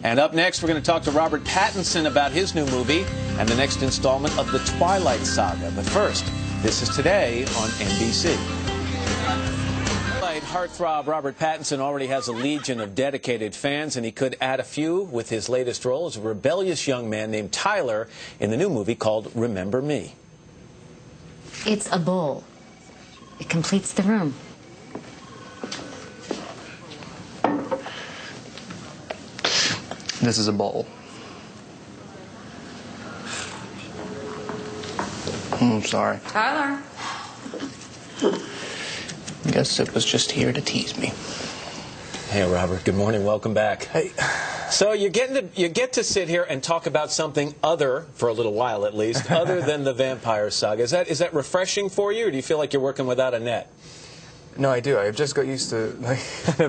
And up next, we're going to talk to Robert Pattinson about his new movie and the next installment of the Twilight Saga. But first, this is Today on NBC. Heartthrob Robert Pattinson already has a legion of dedicated fans, and he could add a few with his latest role as a rebellious young man named Tyler in the new movie called Remember Me. It's a bowl. It completes the room. This is a bowl. I'm sorry. Tyler. I guess it was just here to tease me. Hey, Robert. Good morning. Welcome back. Hey. So you get to sit here and talk about something other, for a little while at least, other than the vampire saga. Is that refreshing for you, or do you feel like you're working without a net? No, I do. I've just got used to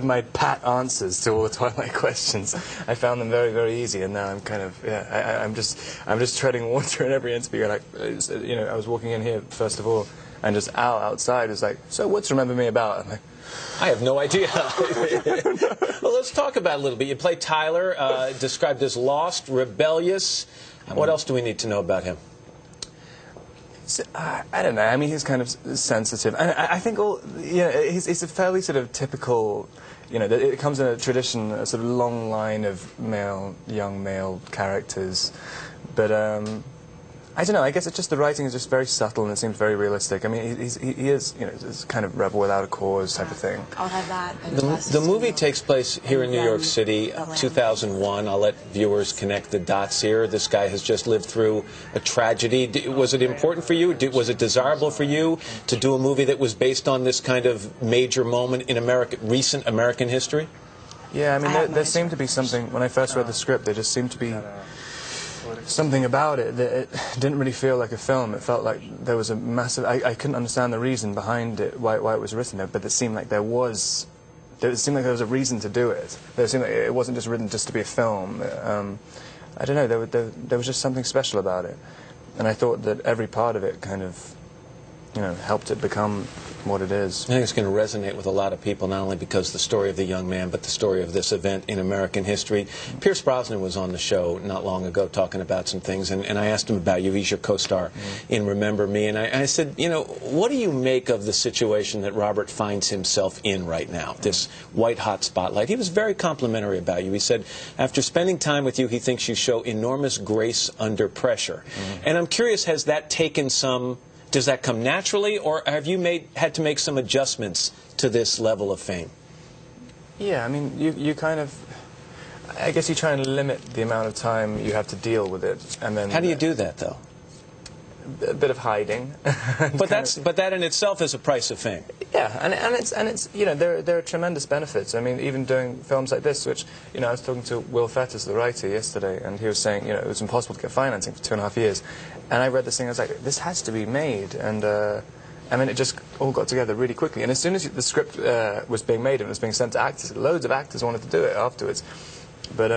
my pat answers to all the Twilight questions. I found them very, very easy, and now I'm kind of I'm just treading water in every interview. Like, you know, I was walking in here first of all, and just outside was like, so what's Remember Me about? I'm like, I have no idea. Well, let's talk about it a little bit. You play Tyler, described as lost, rebellious. What else do we need to know about him? I don't know. I mean, he's kind of sensitive, and I think he's a fairly sort of typical. You know, it comes in a tradition, a sort of long line of young male characters, but I don't know. I guess it's just the writing is just very subtle and it seems very realistic. I mean, he is, you know, this kind of rebel without a cause type of thing. I'll have that. The movie takes place here in New York City, 2001. I'll let viewers connect the dots here. This guy has just lived through a tragedy. Was it important for you? Was it desirable for you to do a movie that was based on this kind of major moment in recent American history? Yeah, I mean, there seemed to be something, when I first read the script, there just seemed to be something about it that it didn't really feel like a film. It felt like there was a massive... I couldn't understand the reason behind it, why it was written there, but it seemed like there was a reason to do it. It seemed like it wasn't just written just to be a film. I don't know, there was just something special about it. And I thought that every part of it kind of, you know, helped it become what it is. I think it's going to resonate with a lot of people, not only because the story of the young man, but the story of this event in American history. Pierce Brosnan was on the show not long ago talking about some things, and I asked him about you. He's your co-star in Remember Me, and I said, you know, what do you make of the situation that Robert finds himself in right now, this white-hot spotlight? He was very complimentary about you. He said, after spending time with you, he thinks you show enormous grace under pressure. And I'm curious, has that taken some... Does that come naturally, or have you had to make some adjustments to this level of fame? Yeah, I mean, you kind of... I guess you try and limit the amount of time you have to deal with it, and then... How do you do that, though? A bit of hiding. But that in itself is a price of fame. Yeah, and it's you know, there are tremendous benefits. I mean, even doing films like this, which, you know, I was talking to Will Fetters, the writer, yesterday, and he was saying, you know, it was impossible to get financing for 2.5 years. And I read this thing, I was like, this has to be made, and I mean, it just all got together really quickly. And as soon as the script was being made and it was being sent to actors, loads of actors wanted to do it afterwards. But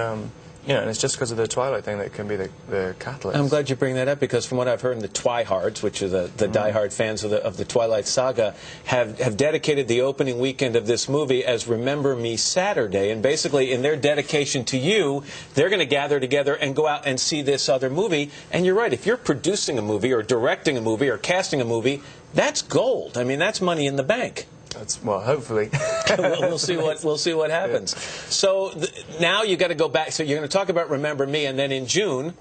you know, and it's just because of the Twilight thing that can be the catalyst. I'm glad you bring that up, because from what I've heard, the Twihards, which are the diehard fans of the Twilight Saga, have dedicated the opening weekend of this movie as Remember Me Saturday. And basically, in their dedication to you, they're going to gather together and go out and see this other movie. And you're right, if you're producing a movie or directing a movie or casting a movie, that's gold. I mean, that's money in the bank. Well, hopefully. we'll see what happens. Yeah. So now you got to go back. So you're going to talk about Remember Me, and then in June,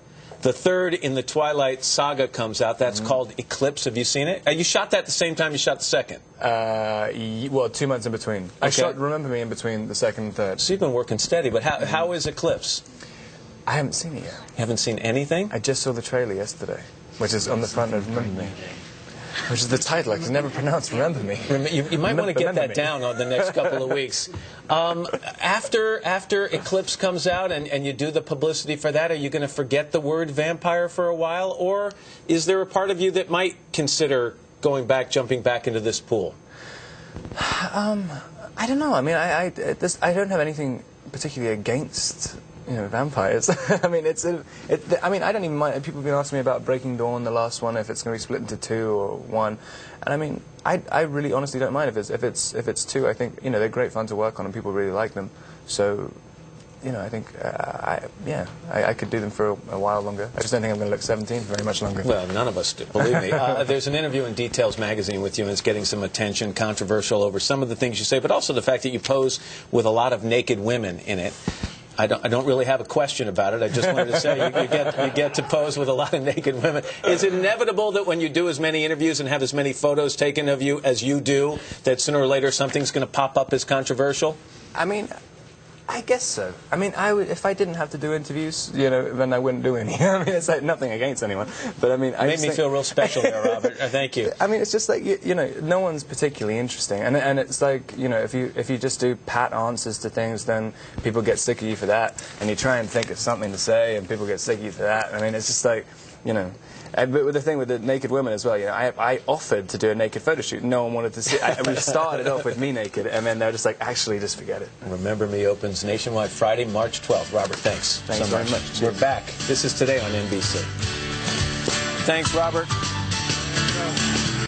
the third in the Twilight Saga comes out. That's called Eclipse. Have you seen it? You shot that the same time you shot the second? Well, 2 months in between. I shot Remember Me in between the second and third. So you've been working steady. But how is Eclipse? I haven't seen it yet. You haven't seen anything? I just saw the trailer yesterday, which is on the front of Remember Me. Which is the title. I can never pronounce Remember Me. You might want to get that down on the next couple of weeks. After Eclipse comes out and you do the publicity for that, are you going to forget the word vampire for a while? Or is there a part of you that might consider jumping back into this pool? I don't know. I mean, I don't have anything particularly against, you know, vampires. I mean, I mean, I don't even mind. People have been asking me about Breaking Dawn, the last one, if it's going to be split into 2 or 1. And I mean, I really honestly don't mind if it's 2. I think, you know, they're great fun to work on and people really like them. So you know, I think, I could do them for a while longer. I just don't think I'm going to look 17 for very much longer. Well, none of us do, believe me. There's an interview in Details magazine with you, and it's getting some attention, controversial over some of the things you say, but also the fact that you pose with a lot of naked women in it. I don't really have a question about it. I just wanted to say you get to pose with a lot of naked women. Is it inevitable that when you do as many interviews and have as many photos taken of you as you do, that sooner or later something's going to pop up as controversial? I mean, I guess so. I mean, if I didn't have to do interviews, you know, then I wouldn't do any. I mean, it's like nothing against anyone, but I mean, Made me feel real special there, Robert. Thank you. I mean, it's just like you know, no one's particularly interesting, and it's like, you know, if you just do pat answers to things, then people get sick of you for that, and you try and think of something to say, and people get sick of you for that. I mean, it's just like, you know. But with the thing with the naked women as well, you know, I offered to do a naked photo shoot. No one wanted to see it. We started off with me naked, and then they're just like, actually, just forget it. Remember Me opens nationwide Friday, March 12th. Robert, thanks so very much. We're back. This is Today on NBC. Thanks, Robert.